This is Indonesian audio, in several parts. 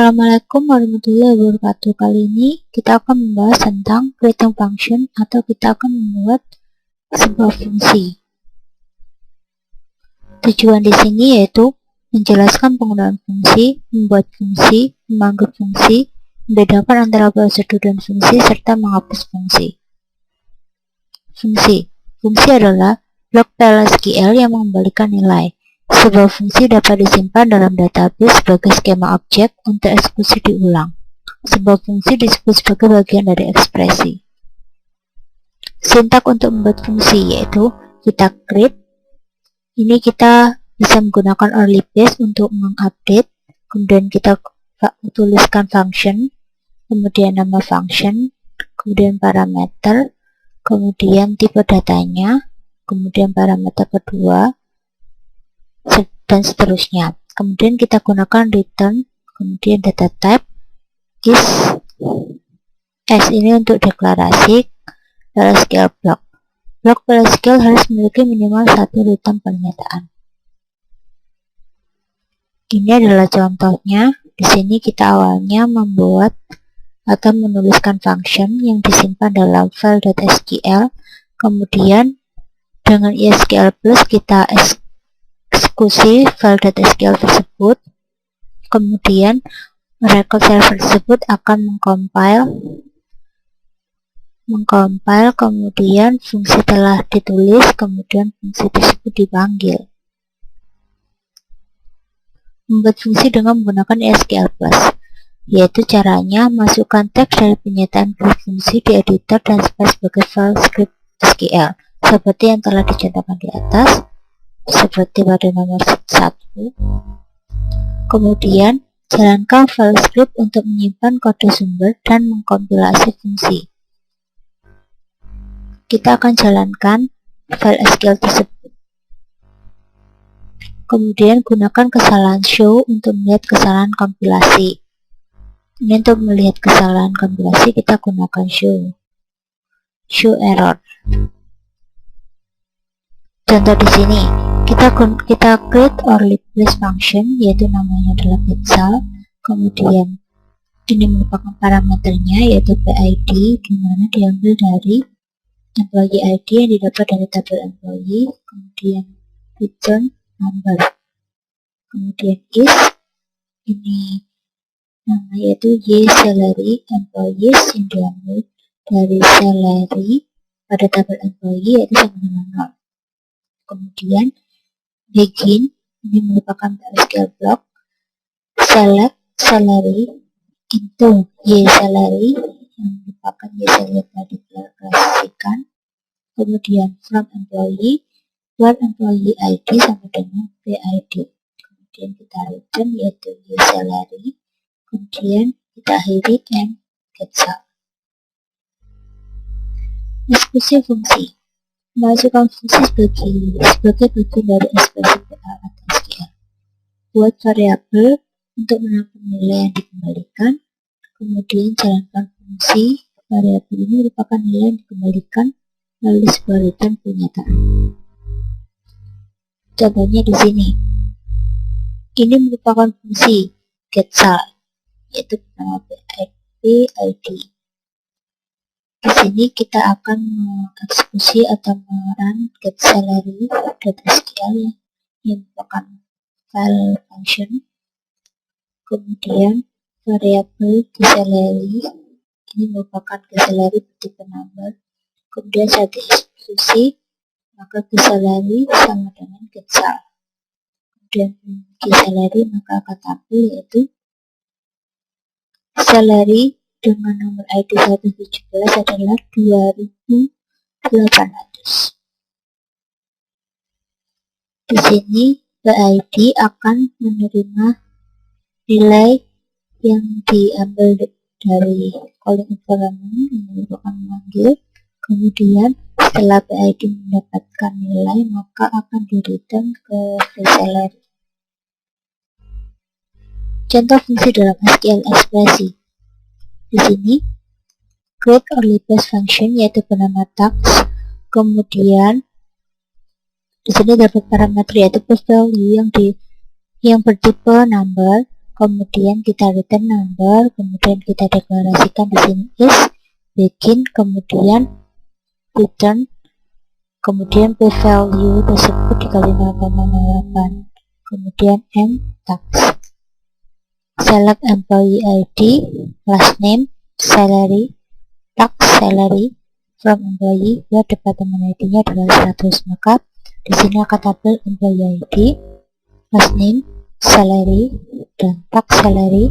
Assalamualaikum warahmatullahi wabarakatuh. Kali ini kita akan membahas tentang creating function atau kita akan membuat sebuah fungsi. Tujuan di sini yaitu menjelaskan penggunaan fungsi, membuat fungsi, memanggil fungsi, membedakan antara prosedur dan fungsi, serta menghapus fungsi. Fungsi adalah blok PLSQL yang mengembalikan nilai. Sebuah fungsi dapat disimpan dalam database sebagai skema objek untuk eksekusi diulang. Sebuah fungsi disebut sebagai bagian dari ekspresi. Sintak untuk membuat fungsi yaitu kita create. Ini kita bisa menggunakan early base untuk mengupdate. Kemudian kita tuliskan function, kemudian nama function, kemudian parameter, kemudian tipe datanya, kemudian parameter kedua, dan seterusnya. Kemudian kita gunakan return, kemudian data type is s ini untuk deklarasi PLSQL block. Blok PLSQL harus memiliki minimal satu return pernyataan. Ini adalah contohnya. Di sini kita awalnya membuat atau menuliskan function yang disimpan dalam file.sql. Kemudian dengan SQL plus kita eksekusi file.sql tersebut, kemudian record server tersebut akan mengcompile, kemudian fungsi telah ditulis, kemudian fungsi tersebut dipanggil. Membuat fungsi dengan menggunakan SQL plus, yaitu caranya masukkan teks dari pernyataan fungsi di editor dan sebagai file script SQL seperti yang telah dicontohkan di atas, seperti pada nomor 1. Kemudian jalankan file script untuk menyimpan kode sumber dan mengkompilasi fungsi. Kita akan jalankan file SQL tersebut. Kemudian gunakan kesalahan show untuk melihat kesalahan kompilasi. Ini untuk melihat kesalahan kompilasi kita gunakan show error. Contoh di sini, kita create or replace function, yaitu namanya adalah getsal. Kemudian ini merupakan parameternya yaitu PID, dimana diambil dari employee ID yang didapat dari tabel employee. Kemudian return number. Kemudian is, ini nama yaitu y salary employees yang diambil dari salary pada tabel employee yaitu sama dengan 0. Kemudian begin, ini merupakan PLSQL block, select salary into y salary yang merupakan y salary tadi diklasifkan. Kemudian from employee, where employee ID sama dengan PID. Kemudian kita return yaitu y salary. Kemudian kita akhiri and getsal. Diskusi fungsi. Masukkan fungsi sebagai bagian dari ekspresi PL atau SQL. Buat variabel untuk menampung nilai yang dikembalikan. Kemudian jalankan fungsi. Variabel ini merupakan nilai yang dikembalikan melalui sebuah return pernyataan. Contohnya di sini. Ini merupakan fungsi getsal, yaitu bernama PID. Di sini kita akan mengeksekusi atau merun getSalary.sql yang merupakan file function. Kemudian variabel getSalary ini merupakan getSalary bertipe number. Kemudian saat dieksekusi maka getSalary sama dengan getsal. Kemudian getSalary maka akan tampil yaitu salary dengan nomor ID 117 adalah 2.800. Di sini PID akan menerima nilai yang diambil dari calling environment yang merupakan memanggil. Kemudian setelah PID mendapatkan nilai maka akan di-return ke getSalary. Contoh fungsi dalam SQL ekspresi. Di sini create or replace function yaitu bernama task. Kemudian di sini dapat parameter yaitu post value yang bertipe number. kemudian kita return number, kemudian kita deklarasikan di sini is begin, kemudian return, kemudian p-value tersebut dikali 0,08, kemudian m tax. Select employee ID, last name, salary, tax salary from employee, where department ID-nya adalah 100. Maka di sini akan tampil employee ID, last name, salary, dan tax salary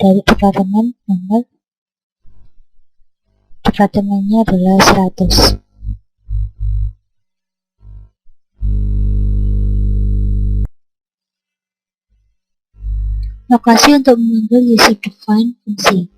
dari departemen nomor departemennya adalah 100. Lokasi untuk mengambil user define fungsi,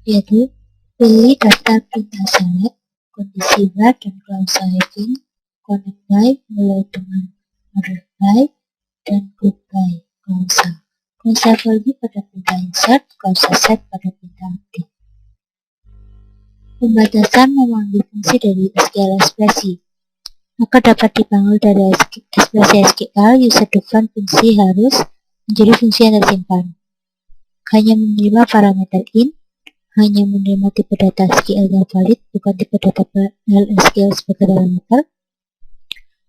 yaitu pilih daftar perintah select, kondisi where dan klausa having, connect by mulai dengan order by, dan group by klausa. Klausa value pada perintah insert, klausa set pada perintah update. Pembatasan memanggil fungsi dari SQL ekspresi. Maka dapat dipanggil dari ekspresi SQL, user define fungsi harus menjadi fungsi yang tersimpan. Hanya menerima parameter in, hanya menerima tipe data SQL yang valid, bukan tipe data SQL sebagai parameter.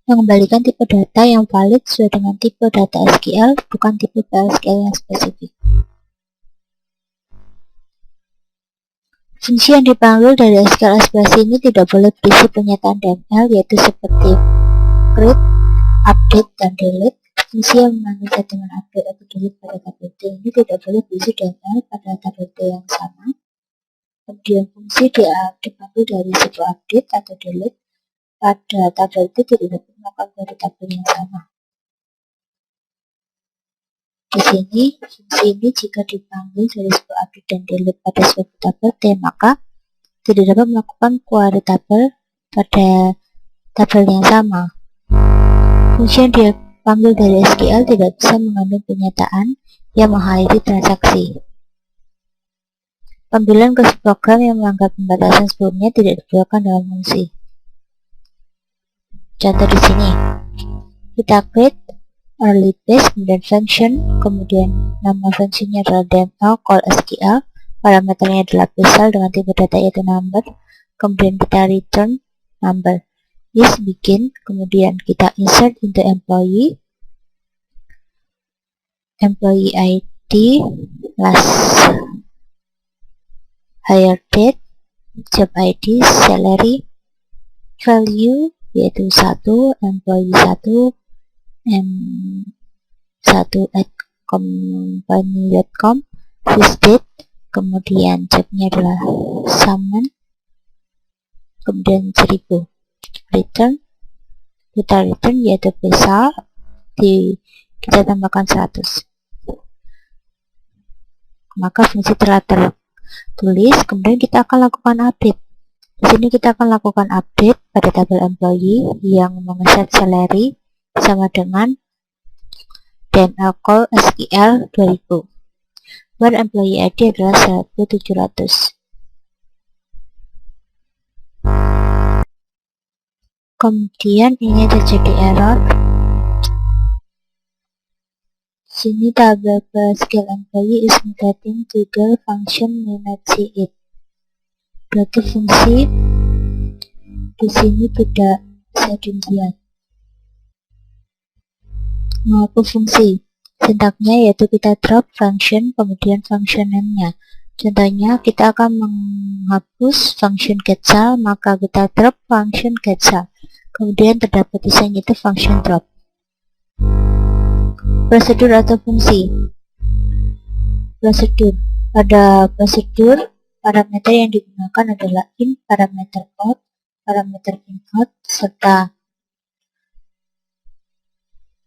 Mengembalikan tipe data yang valid sesuai dengan tipe data SQL, bukan tipe PLSQL yang spesifik. Fungsi yang dipanggil dari SQL ekspresi ini tidak boleh berisi pernyataan DML, yaitu seperti create, update, dan delete. Fungsi yang memanggil statement update atau delete pada tabel D ini tidak boleh berisi DML pada tabel D yang sama. Kemudian fungsi dipanggil dari sebuah update atau delete pada tabel D tidak dapat melakukan dari tabel yang sama. Di sini, fungsi ini jika dipanggil dari sebuah update dan delete pada suatu tabel D, maka tidak dapat melakukan query tabel pada tabel yang sama. Fungsi yang dipanggil dari SQL tidak bisa mengandung pernyataan yang mengakhiri transaksi. Panggilan ke program yang melanggar pembatasan sebelumnya tidak diperlukan dalam fungsi. Contoh di sini, kita create early base, kemudian function, kemudian nama fungsinya adalah DML call SQL, parameternya adalah special dengan tipe data yaitu number, kemudian kita return number is begin, kemudian kita insert into employee ID, last hire date, job ID, salary, value yaitu 1, employee 1, m1@company.com, this date, kemudian jobnya adalah summon, kemudian 1000, return, kita return yaitu besar, kita tambahkan 100. Maka fungsi telah tertulis, kemudian kita akan lakukan update. Di sini kita akan lakukan update pada tabel employee yang mengeset salary sama dengan DML call SQL 2000, where employee ID adalah 1700. Kemudian ini terjadi error. Sini tabel SQL employee is mutating to the function may not see it. Berarti fungsi di sini tidak bisa dilihat. Maupun fungsi sintaknya yaitu kita drop function kemudian function name-nya. Contohnya kita akan menghapus function getSal, maka kita drop function getSal. Kemudian terdapat desain yaitu function drop. Prosedur atau fungsi. Prosedur. Pada prosedur, parameter yang digunakan adalah in, parameter out, parameter in out, serta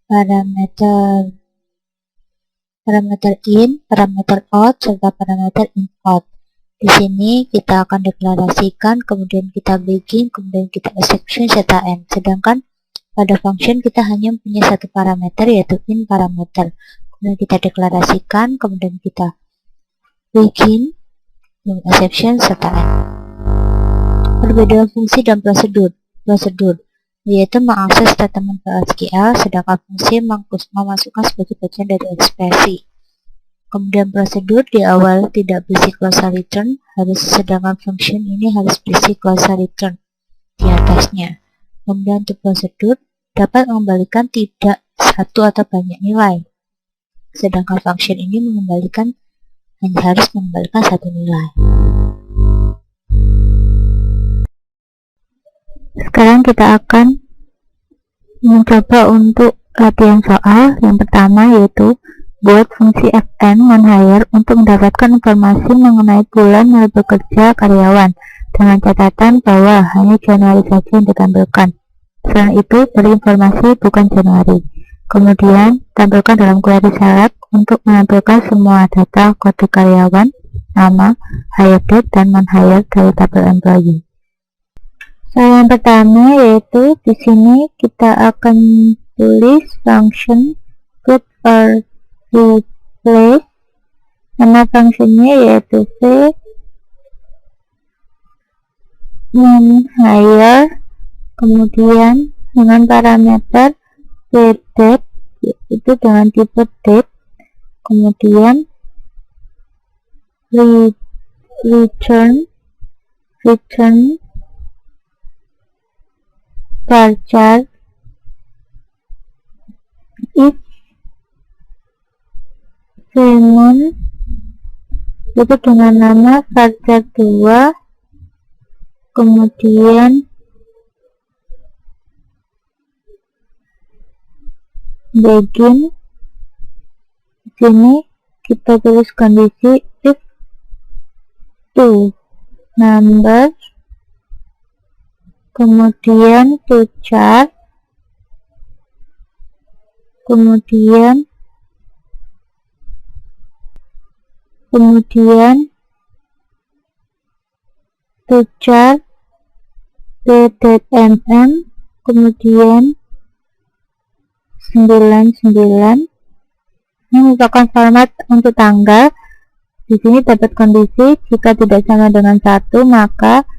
parameter in, parameter out, serta parameter in out. Di sini kita akan deklarasikan, kemudian kita begin, kemudian kita exception, serta end. Sedangkan pada function kita hanya punya satu parameter yaitu in parameter. Kemudian kita deklarasikan, kemudian kita begin, exception, serta end. Perbedaan fungsi dan prosedur. Prosedur yaitu mengakses statement PLSQL, sedangkan fungsi memasukkan sebagai bagian dari ekspresi. Kemudian prosedur di awal tidak berisi clause return, sedangkan function ini harus berisi clause return di atasnya. Kemudian untuk prosedur dapat mengembalikan tidak satu atau banyak nilai, sedangkan function ini hanya harus mengembalikan satu nilai. Sekarang kita akan mencoba untuk latihan soal yang pertama, yaitu buat fungsi fn non-hire untuk mendapatkan informasi mengenai bulan mulai bekerja karyawan dengan catatan bahwa hanya Januari saja yang ditampilkan. Selain itu, beri informasi bukan Januari. Kemudian, tampilkan dalam query select untuk menampilkan semua data kode karyawan, nama, hire date, dan non-hire dari tabel employee. Soal yang pertama yaitu di sini kita akan tulis function get or replace. Nama fungsinya yaitu v non-hire, kemudian dengan parameter date itu dengan tipe date, kemudian return varchar if Simon itu dengan nama varchar 2, kemudian begin. Di sini kita tulis kondisi if two number, kemudian to char, kemudian to char d.mm, kemudian 99. Ini merupakan format untuk tanggal. Di sini dapat kondisi jika tidak sama dengan 1, maka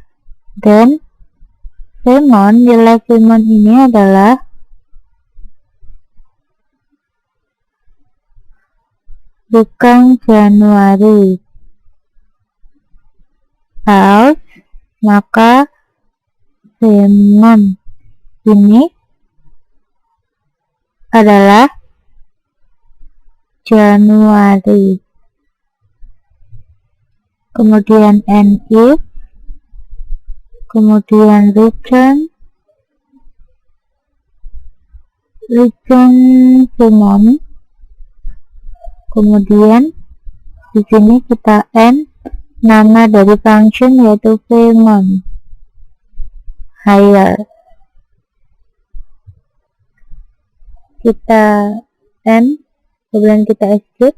then Simon, nilai Simon ini adalah bukan Januari. Else, maka Simon ini adalah Januari. Kemudian and if, kemudian return Simon, kemudian di sini kita end nama dari function yaitu Simon hire. Kita end, kemudian kita execute.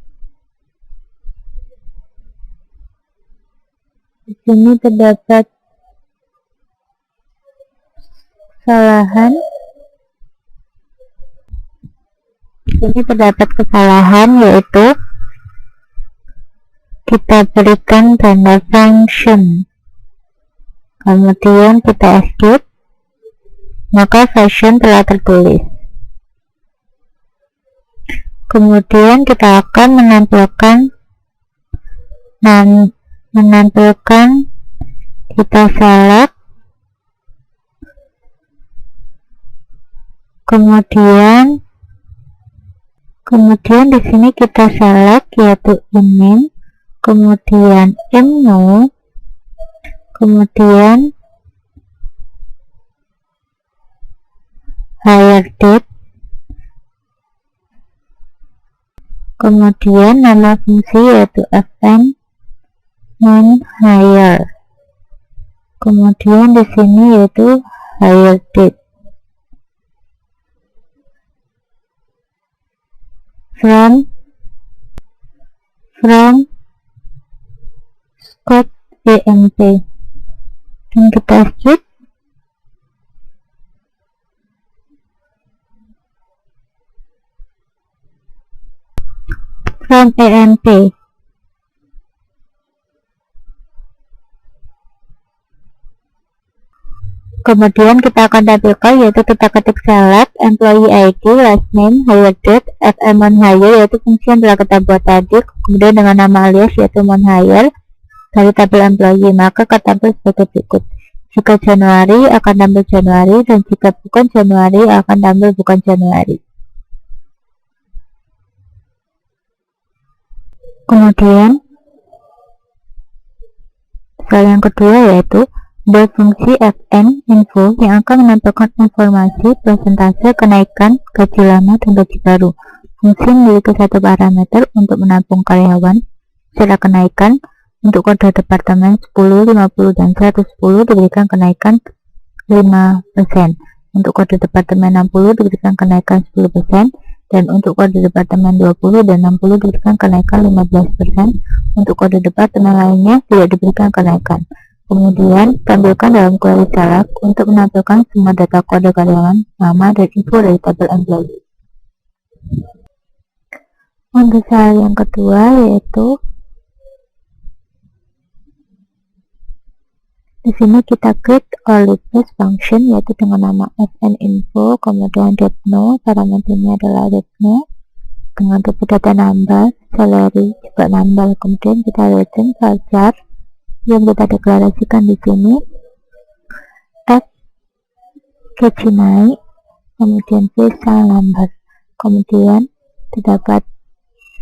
Di sini terdapat kesalahan. Yaitu kita berikan tanda function, kemudian kita execute, maka function telah tertulis. Kemudian kita akan menampilkan kita select, kemudian di sini kita select yaitu in, kemudian no, kemudian hire date, kemudian nama fungsi yaitu fn non-hire, kemudian di sini yaitu hire date. From scope emp, dan kita execute. From emp, Kemudian kita akan tampilkan, yaitu kita ketik select employee ID, last name, hire date, FM on hire, yaitu fungsi yang telah kita buat tadi, kemudian dengan nama alias yaitu on hire dari tabel employee, maka akan tampil sebagai berikut. Jika Januari akan tampil Januari, dan jika bukan Januari akan tampil bukan Januari. Kemudian soal yang kedua yaitu buat fungsi fn info yang akan menampilkan informasi persentase kenaikan gaji lama dan gaji baru. Fungsi memiliki satu parameter untuk menampung karyawan secara kenaikan. Untuk kode departemen 10, 50, dan 110 diberikan kenaikan 5%. Untuk kode departemen 60 diberikan kenaikan 10%. Dan untuk kode departemen 20 dan 60 diberikan kenaikan 15%. Untuk kode departemen lainnya tidak diberikan kenaikan. Kemudian tampilkan dalam query select untuk menampilkan semua data kode karyawan, nama, dan info dari tabel employee. Untuk soal yang kedua yaitu di sini kita create or replace function yaitu dengan nama fn info, kemudian depno, parameternya adalah depno dengan tipe data number, salary juga number, kemudian kita return varchar yang kita deklarasikan di sini add gaji naik, kemudian visa number, kemudian terdapat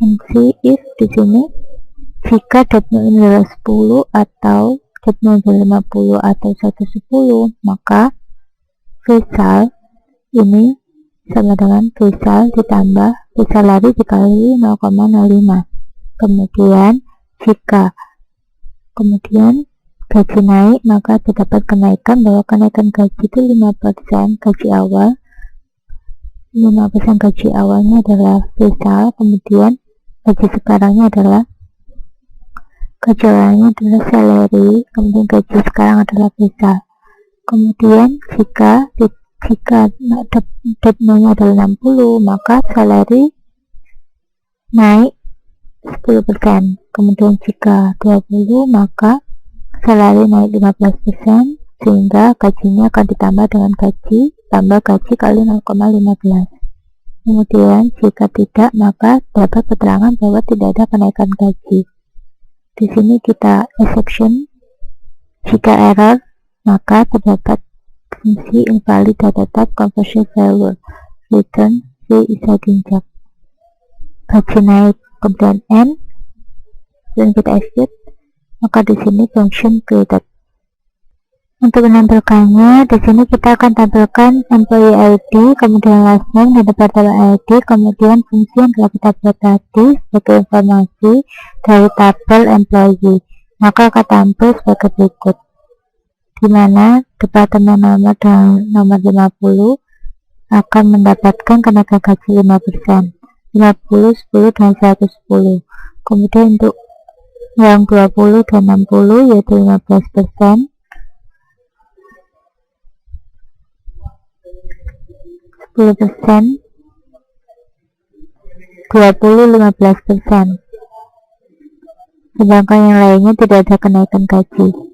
fungsi if di sini jika depno ini adalah 10 atau depno 50 atau 110, maka visal ini sama dengan visal ditambah salary dikali 0,05. Kemudian jika gaji naik, maka terdapat kenaikan bahwa kenaikan gaji itu 5% gaji awal. 5% gaji awalnya adalah visal, kemudian gaji sekarangnya adalah salary, kemudian gaji sekarang adalah visa. Kemudian jika depno-nya adalah 60, maka salary naik 10%. Kemudian jika 20, maka salary naik 15%, sehingga gajinya akan ditambah dengan gaji tambah gaji kali 0,15. Kemudian jika tidak, maka dapat keterangan bahwa tidak ada kenaikan gaji. Di sini kita exception, jika error maka terdapat fungsi invalid data type conversion failure, return C isa dinjak. Gaji naik, kemudian N, dan kita execute, maka di sini function created. Untuk menampilkannya, di sini kita akan tampilkan employee ID, kemudian last name dan department ID, kemudian fungsi yang telah kita buat tadi sebagai informasi dari tabel employee, maka akan tampil sebagai berikut, di mana departemen nomor dan nomor 50 akan mendapatkan kenaikan gaji 5%, 50, 10, dan 110. Kemudian untuk yang 20 dan 60 yaitu 15%, 10%, 20, 15%. Sedangkan yang lainnya tidak ada kenaikan gaji.